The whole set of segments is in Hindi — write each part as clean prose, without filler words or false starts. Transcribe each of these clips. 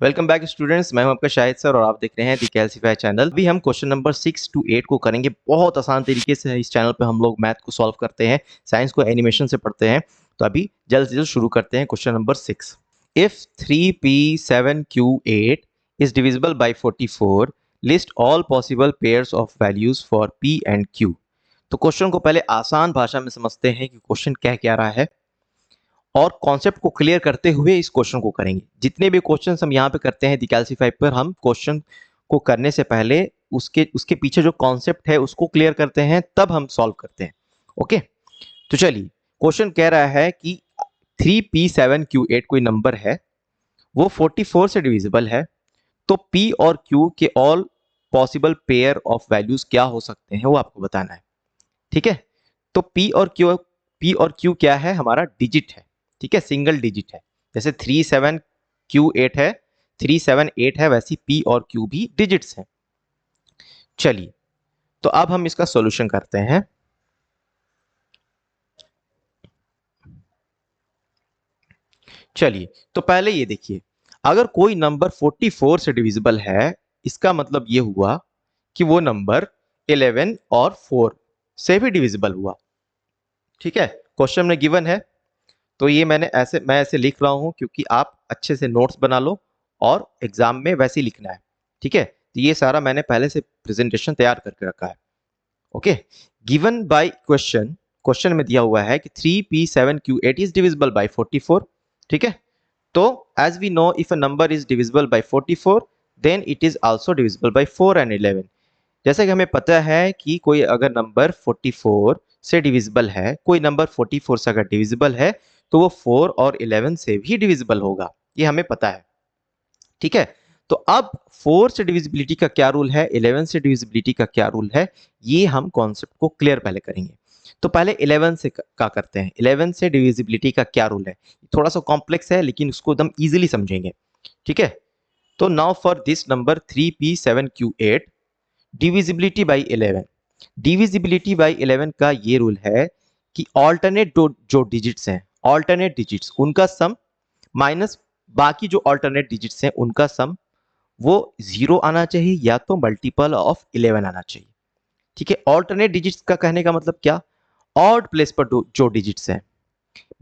वेलकम बैक स्टूडेंट्स, मैं हूं आपका शाहिद सर और आप देख रहे हैं दी कैल्सीफाई चैनल। अभी हम क्वेश्चन नंबर 6 to 8 को करेंगे। बहुत आसान तरीके से इस चैनल पे हम लोग मैथ को सॉल्व करते हैं, साइंस को एनिमेशन से पढ़ते हैं। तो अभी जल्द से जल्द शुरू करते हैं question number 6। If 3p7q8 is divisible by 44, list all possible pairs of values for p and q। तो क्वेश्चन को पहले आसान भाषा में समझते हैं कि क्वेश्चन कह क्या रहा है और कॉन्सेप्ट को क्लियर करते हुए इस क्वेश्चन को करेंगे। जितने भी क्वेश्चन हम यहाँ पे करते हैं दी कैल्सीफाई पर, हम क्वेश्चन को करने से पहले उसके उसके पीछे जो कॉन्सेप्ट है उसको क्लियर करते हैं, तब हम सॉल्व करते हैं। ओके, तो चलिए, क्वेश्चन कह रहा है कि 3p7q8 कोई नंबर है, वो 44 से डिविजिबल है, तो p और q के all possible pair of values क्या हो सकते हैं वो आपको बताना है। ठीक है, तो p और q क्या है? हमारा डिजिट है। ठीक है, सिंगल डिजिट है। जैसे 37q8 है, 378 है, वैसी p और q भी डिजिट्स हैं। चलिए, तो अब हम इसका सॉल्यूशन करते हैं। चलिए, तो पहले ये देखिए, अगर कोई नंबर 44 से डिविजिबल है, इसका मतलब ये हुआ कि वो नंबर 11 और 4 से भी डिविजिबल हुआ। ठीक है, क्वेश्चन में गिवन है, तो ये मैं ऐसे लिख रहा हूं क्योंकि आप अच्छे से नोट्स बना लो और एग्जाम में वैसे ही लिखना है। ठीक है, तो ये सारा मैंने पहले से प्रेजेंटेशन तैयार करके रखा है। Okay, given by question, question में दिया हुआ है कि 3p7q8 इज डिविजिबल बाय 44। ठीक है, तो as we know, if a number is divisible by 44 then it is also divisible by 4 and 11। जैसे कि हमें पता है कि कोई अगर नंबर 44 से डिविजिबल है, कोई नंबर 44 से अगर डिविजिबल है, तो वो 4 और 11 से भी डिविजिबल होगा, ये हमें पता है। ठीक है, तो अब 4 से डिविजिबिलिटी का क्या रूल है, 11 से डिविजिबिलिटी का क्या रूल है, ये हम कॉन्सेप्ट को क्लियर पहले करेंगे। तो पहले 11 से का करते हैं। 11 से डिविजिबिलिटी का क्या रूल है? थोड़ा सा कॉम्प्लेक्स है, लेकिन उसको एकदम इजीली समझेंगे। ठीक है, तो now for this number 3p7q8 divisibility by 11। Divisibility by 11 का ये रूल है कि ऑल्टरनेट जो डिजिट्स हैं, ऑल्टरनेट डिजिट्स उनका सम माइनस बाकी जो ऑल्टरनेट डिजिट्स हैं उनका सम, वो 0 आना चाहिए या तो मल्टीपल ऑफ 11 आना चाहिए। ठीक है, ऑल्टरनेट डिजिट्स का कहने का मतलब क्या? ऑड प्लेस पर जो डिजिट्स हैं,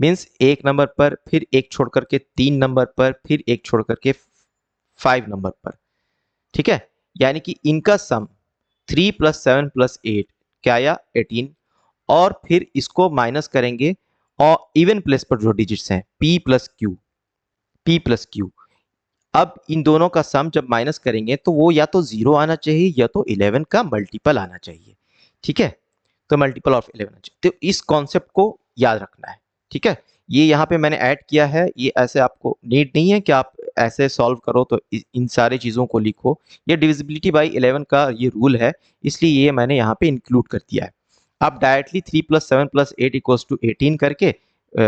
मीन्स एक नंबर पर, फिर एक छोड़ करके 3 नंबर पर, फिर एक छोड़ करके 5 नंबर पर। ठीक है, यानी कि इनका सम 3 + 7 + 8 क्या आया? 18। और फिर इसको माइनस करेंगे और इवन प्लेस पर जो डिजिट्स हैं p+q। अब इन दोनों का सम जब माइनस करेंगे तो वो या तो 0 आना चाहिए या तो 11 का मल्टीपल आना चाहिए। ठीक है, तो मल्टीपल ऑफ 11 आना चाहिए। तो इस कॉन्सेप्ट को याद रखना है। ठीक है, ये यहाँ पे मैंने ऐड किया है, ये ऐसे आपको नीड नहीं है कि आप ऐसे सॉल्व करो तो इन सारी चीज़ों को लिखो। ये डिविजिबिलिटी बाई 11 का ये रूल है, इसलिए ये मैंने यहाँ पे इंक्लूड कर दिया है। आप डायरेक्टली 3 + 7 + 8 = 18 करके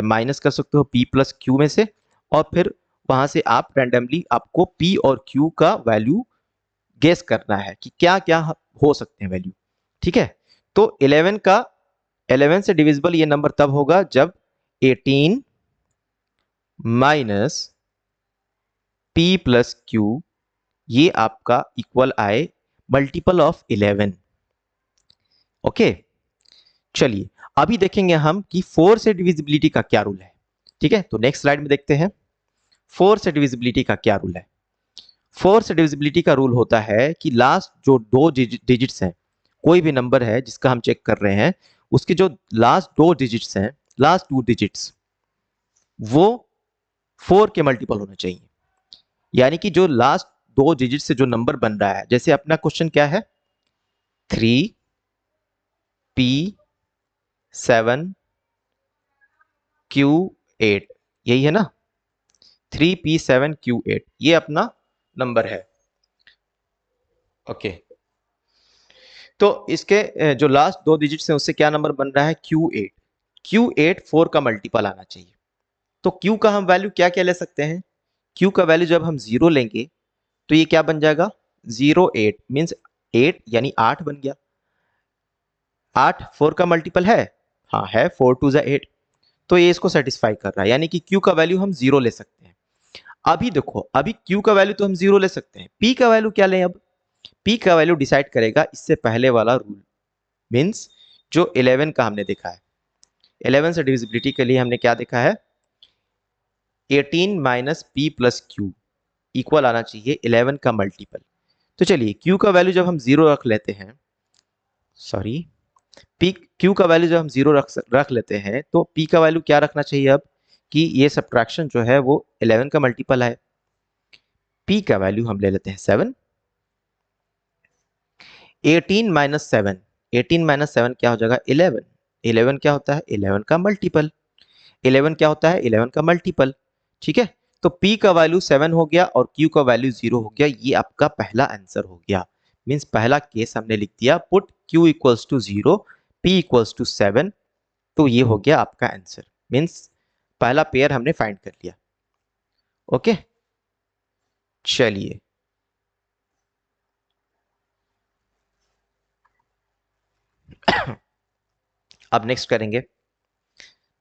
माइनस कर सकते हो p+q में से, और फिर वहां से आप रैंडमली आपको p और q का वैल्यू गेस करना है कि क्या क्या हो सकते हैं वैल्यू। ठीक है, तो 11 से डिविजिबल ये नंबर तब होगा जब 18 माइनस p+q ये आपका इक्वल आए मल्टीपल ऑफ 11। ओके, चलिए, अभी देखेंगे हम कि 4 से डिविजिबिलिटी का क्या रूल है। ठीक है, तो नेक्स्ट स्लाइड में देखते हैं 4 से डिविजिबिलिटी का क्या रूल है। 4 से डिविजिबिलिटी का रूल होता है कि लास्ट जो दो डिजिट्स हैं, कोई भी नंबर है जिसका हम चेक कर रहे हैं, उसके जो लास्ट दो डिजिट्स हैं, लास्ट 2 डिजिट्स, वो 4 के मल्टीपल होना चाहिए। यानी कि जो लास्ट 2 डिजिट से जो नंबर बन रहा है, जैसे अपना क्वेश्चन क्या है, 3p7q8, यही है ना? 3p7q8 ये अपना नंबर है। ओके, तो इसके जो लास्ट 2 डिजिट्स हैं उससे क्या नंबर बन रहा है? Q8। Q8 4 का मल्टीपल आना चाहिए। तो Q का हम वैल्यू क्या क्या ले सकते हैं? Q का वैल्यू जब हम 0 लेंगे तो ये क्या बन जाएगा? 08 मीन्स 8 यानी 8 बन गया। 8 4 का मल्टीपल है? हाँ है, 4 2 8। तो ये इसको सेटिस्फाई कर रहा है, यानी कि Q का वैल्यू हम 0 ले सकते हैं। अभी देखो, अभी Q का वैल्यू तो हम 0 ले सकते हैं, P का वैल्यू क्या लें अब? P का वैल्यू डिसाइड करेगा इससे पहले वाला रूल, मीन्स जो 11 का हमने देखा है। 11 से डिविजिबिलिटी के लिए हमने क्या देखा है? 18 minus P plus Q equal आना चाहिए 11 का मल्टीपल। तो चलिए Q का वैल्यू जब हम 0 रख लेते हैं, सॉरी, पी क्यू का वैल्यू जब हम 0 रख लेते हैं, तो P का वैल्यू क्या रखना चाहिए अब कि ये सब्ट्रैक्शन जो है वो 11 का मल्टीपल है। P का वैल्यू हम ले लेते हैं 7। 18 माइनस 7, 18 माइनस 7 क्या हो जाएगा? 11। 11 क्या होता है? 11 का मल्टीपल। 11 क्या होता है? 11 का मल्टीपल। ठीक है, तो P का वैल्यू 7 हो गया और Q का वैल्यू 0 हो गया। ये आपका पहला आंसर हो गया। मीन्स पहला केस हमने लिख दिया, put Q equals to 0, P equals to 7। तो ये हो गया आपका आंसर। मीन्स पहला पेयर हमने फाइंड कर लिया। ओके, चलिए अब नेक्स्ट करेंगे।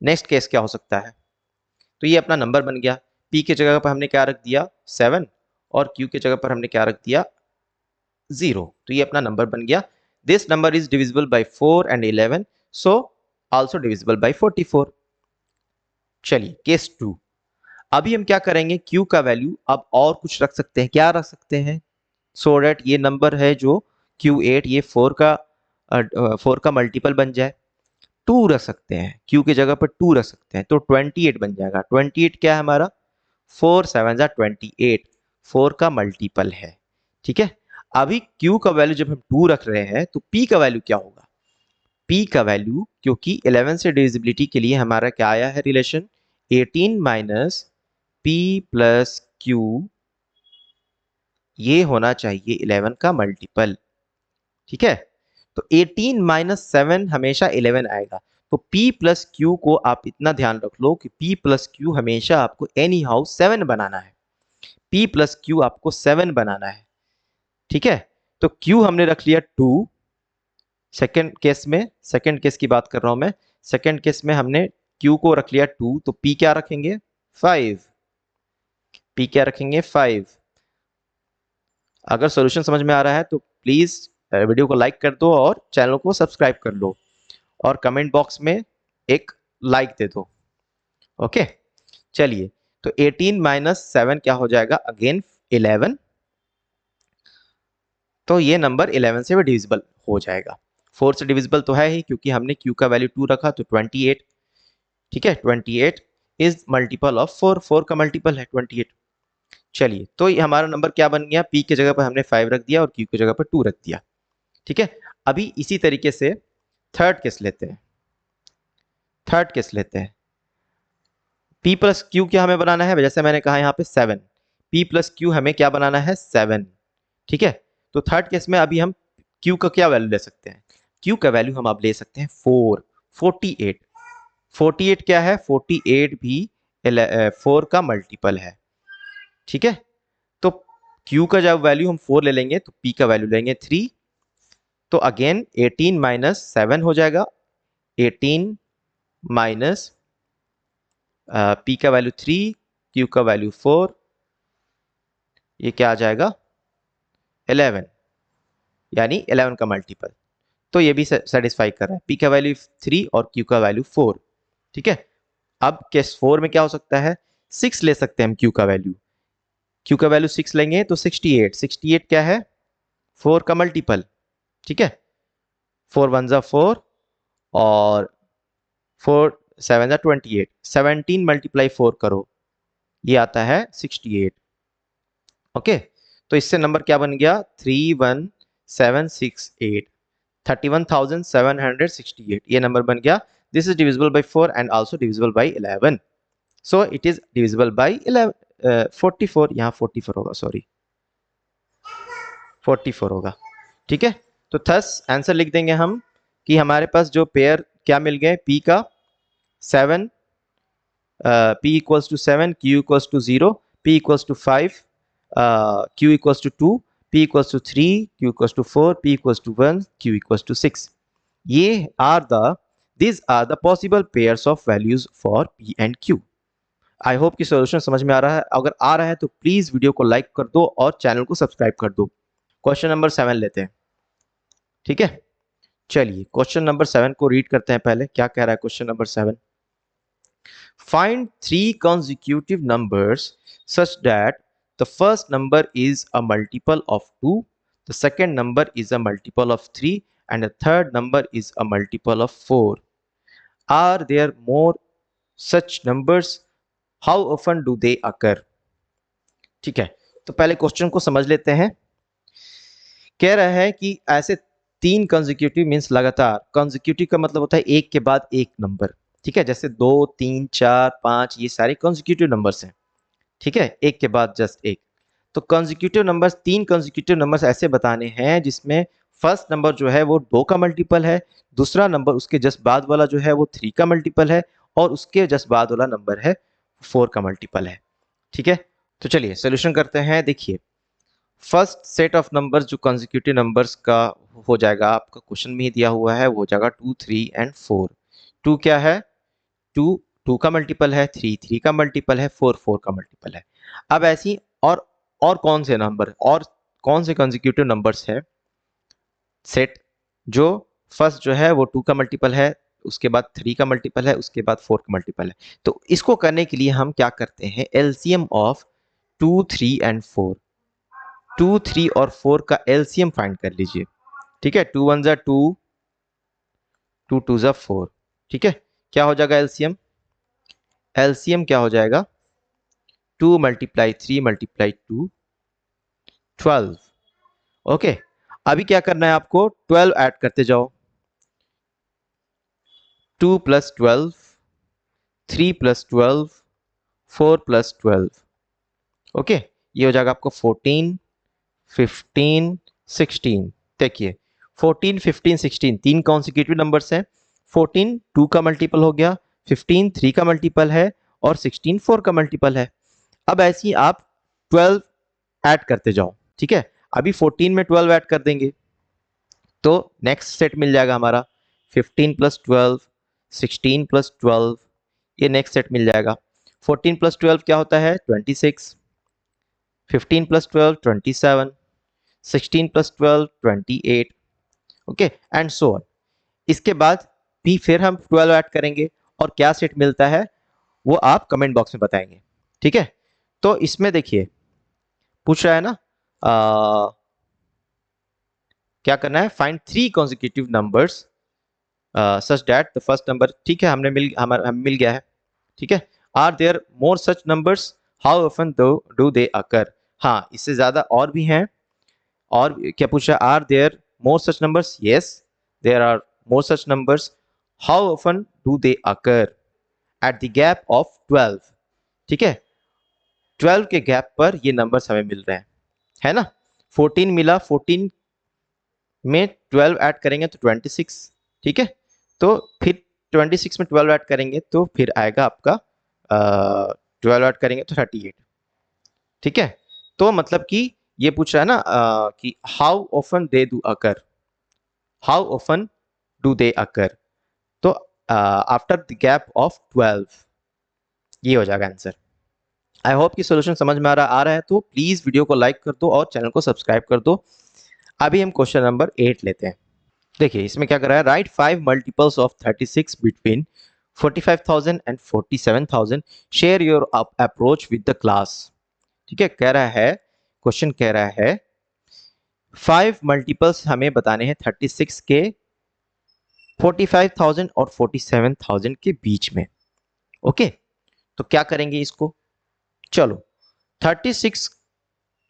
नेक्स्ट केस क्या हो सकता है? तो ये अपना नंबर बन गया। P की जगह पर हमने क्या रख दिया? 7, और Q की जगह पर हमने क्या रख दिया? 0। तो ये अपना नंबर बन गया। This number is divisible by 4 and 11, so also divisible by 44। चलिए केस 2। अभी हम क्या करेंगे? Q का वैल्यू अब और कुछ रख सकते हैं। क्या रख सकते हैं? सो डेट ये नंबर है जो Q8, ये 4 का मल्टीपल बन जाए। 2 रख सकते हैं, Q की जगह पर 2 रख सकते हैं, तो 28 बन जाएगा। 28 क्या है हमारा? 4 7 जा 28, 4 का मल्टीपल है। ठीक है, अभी Q का वैल्यू जब हम 2 रख रहे हैं, तो P का वैल्यू क्या होगा? P का वैल्यू, क्योंकि 11 से डिविजिबिलिटी के लिए हमारा क्या आया है relation? 18 minus P plus Q, ये होना चाहिए 11 का मल्टीपल। ठीक है, तो 18 माइनस 7 हमेशा 11 आएगा। तो P प्लस क्यू को आप इतना ध्यान रख लो कि P प्लस क्यू हमेशा आपको एनी हाउ 7 बनाना है। P प्लस क्यू आपको 7 बनाना है। ठीक है, तो Q हमने रख लिया 2। सेकेंड केस में, सेकेंड केस की बात कर रहा हूं मैं, सेकेंड केस में हमने Q को रख लिया 2, तो P क्या रखेंगे? 5। P क्या रखेंगे? 5। अगर सॉल्यूशन समझ में आ रहा है तो प्लीज वीडियो को लाइक कर दो और चैनल को सब्सक्राइब कर लो, और कमेंट बॉक्स में एक लाइक दे दो। ओके, चलिए, तो 18 माइनस 7 क्या हो जाएगा? अगेन 11। तो ये नंबर 11 से भी डिविजिबल हो जाएगा। 4 से डिविजिबल तो है ही, क्योंकि हमने Q का वैल्यू 2 रखा, तो 28। ठीक है, 28 इज मल्टीपल ऑफ 4, 4 का मल्टीपल है 28। चलिए, तो ये हमारा नंबर क्या बन गया? P की जगह पर हमने 5 रख दिया और Q की जगह पर 2 रख दिया। ठीक है, अभी इसी तरीके से थर्ड केस लेते हैं। थर्ड केस लेते हैं। P प्लस क्यू क्या हमें बनाना है? जैसे मैंने कहा यहाँ पे 7, P प्लस क्यू हमें क्या बनाना है? 7। ठीक है, तो थर्ड केस में अभी हम Q का क्या वैल्यू ले सकते हैं? Q का वैल्यू हम अब ले सकते हैं 4, 48। 48 क्या है? 48 भी 4 का मल्टीपल है। ठीक है, तो Q का जब वैल्यू हम 4 ले लेंगे, तो P का वैल्यू लेंगे 3। तो अगेन 18 माइनस 7 हो जाएगा। 18 माइनस P का वैल्यू 3, Q का वैल्यू 4, ये क्या आ जाएगा? 11, यानी 11 का मल्टीपल। तो ये भी सेटिस्फाई कर रहा है। P का वैल्यू 3 और Q का वैल्यू 4। ठीक है, अब केस 4 में क्या हो सकता है? 6 ले सकते हैं हम Q का वैल्यू। Q का वैल्यू 6 लेंगे तो 68। 68 क्या है? 4 का मल्टीपल। ठीक है, 4 1 जा 4 और 4 7 जा 28। 17 मल्टीप्लाई 4 करो, ये आता है 68। ओके, तो इससे नंबर क्या बन गया? 31768, 31,768, ये नंबर बन गया। This is divisible by 4 and also divisible bye 11, so it is divisible bye 11, 44। यहाँ 44 होगा, सॉरी 44 होगा। ठीक है, तो थस आंसर लिख देंगे हम कि हमारे पास जो पेयर क्या मिल गए? P का 7, P equals to 7, Q equals to 0, P equals to 5, Q equals to 2, P equals to 3, Q equals to 4, P equals to 1, Q equals to 6. These are the possible pairs of values for P and Q. I hope कि सॉल्यूशन समझ में आ रहा है। अगर आ रहा है तो प्लीज वीडियो को लाइक कर दो और चैनल को सब्सक्राइब कर दो। क्वेश्चन नंबर 7 लेते हैं, ठीक है। चलिए क्वेश्चन नंबर 7 को रीड करते हैं। पहले क्या कह रहा है question number 7? Find 3 consecutive numbers such that the first number is a multiple of 2, the second number is a multiple of 3, and the third number is a multiple of 4. Are there more such numbers? How often do they occur? ठीक है, तो पहले क्वेश्चन को समझ लेते हैं। कह रहा है कि ऐसे 3 कंसेक्यूटिव मीन्स लगातार, कंसेक्यूटिव का मतलब होता है एक के बाद एक नंबर, ठीक है। जैसे 2, 3, 4, 5 ये सारे कंसेक्यूटिव नंबर्स हैं, ठीक है, एक के बाद जस्ट एक। तो कंसेक्यूटिव नंबर्स, 3 कंसेक्यूटिव नंबर्स ऐसे बताने हैं जिसमें फर्स्ट नंबर जो है वो 2 का मल्टीपल है, दूसरा नंबर उसके जस्ट बाद वाला जो है वो 3 का मल्टीपल है, और उसके जस्ट बाद वाला नंबर है 4 का मल्टीपल है, ठीक है। तो चलिए सोल्यूशन करते हैं। देखिए फर्स्ट सेट ऑफ नंबर्स जो कंसेक्यूटिव नंबर्स का हो जाएगा, आपका क्वेश्चन में ही दिया हुआ है, वो हो जाएगा 2, 3 एंड 4। 2 क्या है? 2 2 का मल्टीपल है, 3 3 का मल्टीपल है, 4 4 का मल्टीपल है। अब ऐसी और कौन से नंबर और कौन से कंसेक्यूटिव नंबर्स है सेट जो फर्स्ट जो है वो 2 का मल्टीपल है, उसके बाद 3 का मल्टीपल है, उसके बाद 4 का मल्टीपल है। तो इसको करने के लिए हम क्या करते हैं, एलसीएम ऑफ 2, 3 एंड 4, 2, 3 और 4 का एलसीएम फाइंड कर लीजिए, ठीक है। 2 1 जा 2, 2 2 जा 4, ठीक है। क्या हो जाएगा एलसीएम? एलसीएम क्या हो जाएगा? 2 मल्टीप्लाई 3 मल्टीप्लाई 2, 12। ओके, अभी क्या करना है आपको, 12 ऐड करते जाओ। 2 प्लस 12, 3 प्लस 12, 4 प्लस 12। ओके, ये हो जाएगा आपको 14, 15, 16। देखिए 14, 15, 16 तीन कॉन्सिक्यूटिव नंबर्स हैं। 14 2 का मल्टीपल हो गया, 15 3 का मल्टीपल है, और 16 4 का मल्टीपल है। अब ऐसे ही आप 12 ऐड करते जाओ, ठीक है। अभी 14 में 12 ऐड कर देंगे तो नेक्स्ट सेट मिल जाएगा हमारा 15 प्लस 12, 16 प्लस 12, ये नेक्स्ट सेट मिल जाएगा। 14 प्लस 12 क्या होता है? 26, 15 plus 12 27, 16 plus 12 28, okay and so on. इसके बाद भी फिर हम 12 ऐड करेंगे, और क्या सेट मिलता है वो आप कमेंट बॉक्स में बताएंगे, ठीक है। तो इसमें देखिए पूछ रहा है ना, क्या करना है, find 3 consecutive numbers such that the first number, ठीक है, हमने मिल गया है, ठीक है। Are there more such numbers, how often do they occur? हाँ, इससे ज्यादा और भी हैं। और क्या पूछा? Are there more such numbers? Yes, there are more such numbers. How often do they occur? At the gap of 12, ठीक है। 12 के गैप पर ये नंबर्स हमें मिल रहे हैं, है ना। 14 मिला, 14 में 12 ऐड करेंगे तो 26, ठीक है। तो फिर 26 में 12 ऐड करेंगे तो फिर आएगा आपका 12 ऐड करेंगे तो 38, ठीक है। तो मतलब कि ये पूछ रहा है ना कि how often they do occur, how often do they occur, तो आफ्टर द गैप ऑफ 12, ये हो जाएगा आंसर। आई होप कि सॉल्यूशन समझ में आ रहा है। तो प्लीज वीडियो को लाइक कर दो और चैनल को सब्सक्राइब कर दो। अभी हम क्वेश्चन नंबर 8 लेते हैं। देखिए इसमें क्या कर रहा है, right 5 multiples of 36 between 45,000 and 47,000, share your approach with the class, ठीक है। कह रहा है, क्वेश्चन कह रहा है 5 मल्टीपल्स हमें बताने हैं 36 के 45,000 और 47,000 के बीच में। ओके, तो क्या करेंगे इसको, चलो 36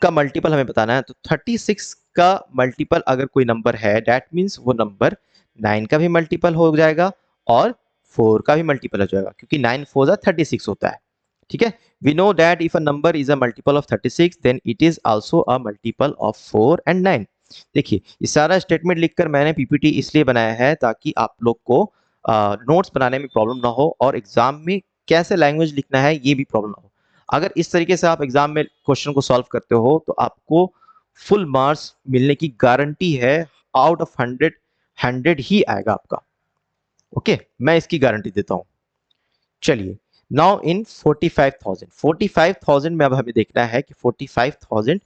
का मल्टीपल हमें बताना है। तो 36 का मल्टीपल अगर कोई नंबर है, दैट मीन्स वो नंबर 9 का भी मल्टीपल हो जाएगा और 4 का भी मल्टीपल हो जाएगा, क्योंकि 9 4 जा 36 होता है, ठीक है। We know that if a number is a multiple of 36 then it is also a multiple of 4 and 9। देखिए ये सारा स्टेटमेंट लिखकर मैंने पीपीटी इसलिए बनाया है ताकि आप लोग को नोट्स बनाने में प्रॉब्लम ना हो, और एग्जाम में कैसे लैंग्वेज लिखना है ये भी प्रॉब्लम ना हो। अगर इस तरीके से आप एग्जाम में क्वेश्चन को सॉल्व करते हो तो आपको फुल मार्क्स मिलने की गारंटी है। आउट ऑफ 100 100 ही आएगा आपका, ओके, मैं इसकी गारंटी देता हूं। चलिए नाउ इन 45,000 में अब हमें देखना है कि 45,000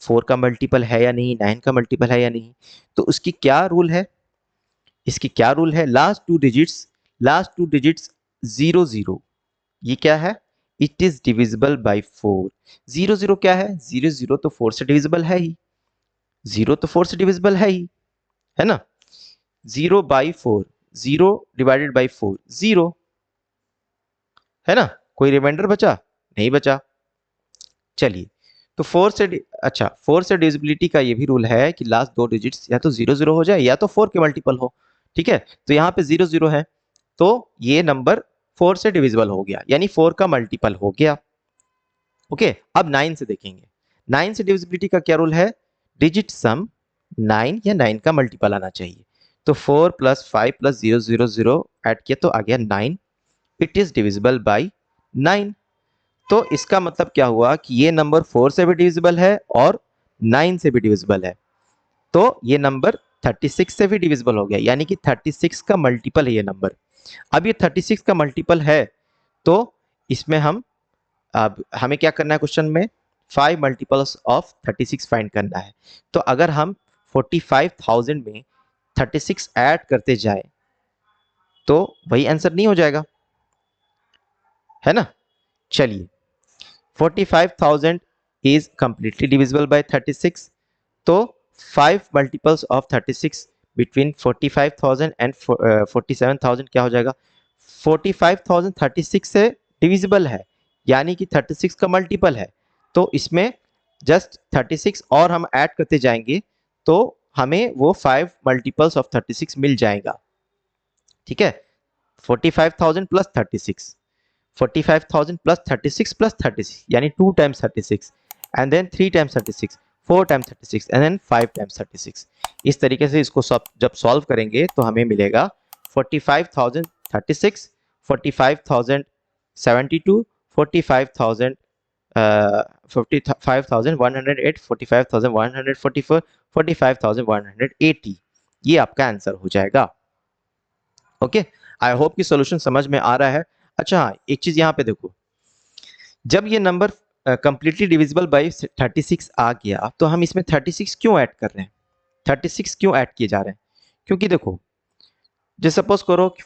4 का मल्टीपल है या नहीं, 9 का मल्टीपल है या नहीं। तो उसकी क्या रूल है, इसकी क्या रूल है, लास्ट टू डिजिट्स 0 0, ये क्या है, इट इज डिविजिबल बाई 4। 0 0 क्या है, 0 0 तो 4 से डिविजिबल है ही, 0 तो 4 से डिविजिबल है ना। 0/4, 0 डिवाइडेड बाई 4 0, है ना। कोई रिमाइंडर बचा, नहीं बचा। चलिए, तो 4 से अच्छा 4 से डिविजिबिलिटी का ये भी रूल है कि लास्ट दो डिजिट्स या तो 0 0 हो जाए या तो 4 के मल्टीपल हो। ठीक है, तो यहाँ पे 0 0 है, तो ये नंबर 4 से डिविजिबल हो गया, यानी 4 का मल्टीपल हो गया। ओके, अब 9 से देखेंगे। 9 से डिविजिबिलिटी का क्या रूल है, डिजिट सम 9 या 9 का मल्टीपल आना चाहिए। तो 4 + 5 + 0 0 0 ऐड किया तो आ गया 9, इट इज डिविजिबल बाई 9। तो इसका मतलब क्या हुआ कि ये नंबर 4 से भी डिविजिबल है और 9 से भी डिविजिबल है। तो ये नंबर 36 से भी डिविजिबल हो गया, यानी कि 36 का मल्टीपल है ये नंबर। अब ये 36 का मल्टीपल है, तो इसमें अब हमें क्या करना है, क्वेश्चन में 5 मल्टीपल्स ऑफ 36 फाइंड करना है। तो अगर हम 45,000 में 36 ऐड करते जाए तो वही आंसर नहीं हो जाएगा, है ना। चलिए, 45,000 is completely divisible by 36, तो 5 multiples of 36 between 45,000 and 47,000 क्या हो जाएगा, 45,000 36 से डिविजिबल है, यानी कि 36 का मल्टीपल है। तो इसमें जस्ट 36 और हम ऐड करते जाएंगे तो हमें वो 5 मल्टीपल्स ऑफ 36 मिल जाएगा। ठीक है, 45,000 प्लस 36, 45,000 plus 36 plus 36, यानी 2 times 36 and then 3 times 36, 4 times 36 and then 5 times 36। इस तरीके से इसको जब सॉल्व करेंगे तो हमें मिलेगा 45,036, 45,072, 45,000 55,108, 45,144, 45,180। ये आपका आंसर हो जाएगा। ओके, आई होप कि सॉल्यूशन समझ में आ रहा है। अच्छा हाँ, एक चीज यहाँ पे देखो, जब ये नंबर कंप्लीटली डिविजिबल बाई 36 आ गया तो हम इसमें 36 क्यों ऐड कर रहे हैं, 36 क्यों ऐड किए जा रहे हैं, क्योंकि देखो जैसे सपोज करो कि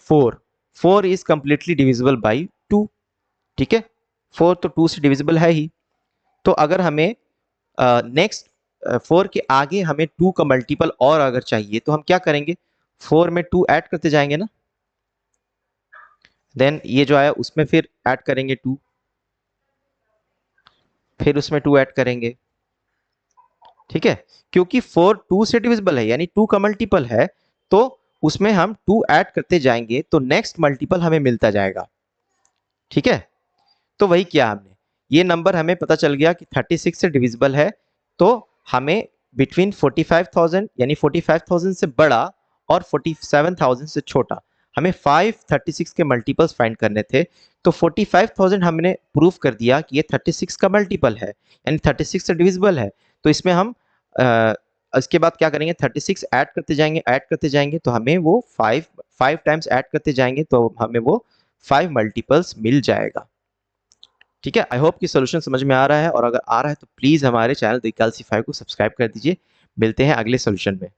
4 इज कंप्लीटली डिविजिबल बाई 2। ठीक है, 4 तो 2 से डिविजिबल है ही, तो अगर हमें नेक्स्ट 4 के आगे हमें 2 का मल्टीपल और अगर चाहिए तो हम क्या करेंगे, 4 में 2 ऐड करते जाएंगे ना, देन ये जो आया उसमें फिर ऐड करेंगे 2, फिर उसमें 2 ऐड करेंगे। ठीक है, क्योंकि 4 2 से डिविजिबल है, यानी 2 का मल्टीपल है, तो उसमें हम 2 ऐड करते जाएंगे तो नेक्स्ट मल्टीपल हमें मिलता जाएगा। ठीक है, तो वही किया हमने, ये नंबर हमें पता चल गया कि 36 से डिविजिबल है, तो हमें बिटवीन 45,000 यानी 45,000 से बड़ा और 47,000 से छोटा हमें 536 के मल्टीपल्स फाइंड करने थे। तो 45,000 हमने प्रूव कर दिया कि ये 36 का मल्टीपल है, यानी 36 से डिविजिबल है। तो इसमें हम इसके बाद क्या करेंगे, 36 ऐड करते जाएंगे तो हमें वो 5 टाइम्स ऐड करते जाएंगे तो हमें वो 5 मल्टीपल्स मिल जाएगा। ठीक है, आई होप कि सोल्यूशन समझ में आ रहा है, और अगर आ रहा है तो प्लीज़ हमारे चैनल द कैल्सीफाई को सब्सक्राइब कर दीजिए। मिलते हैं अगले सोल्यूशन में।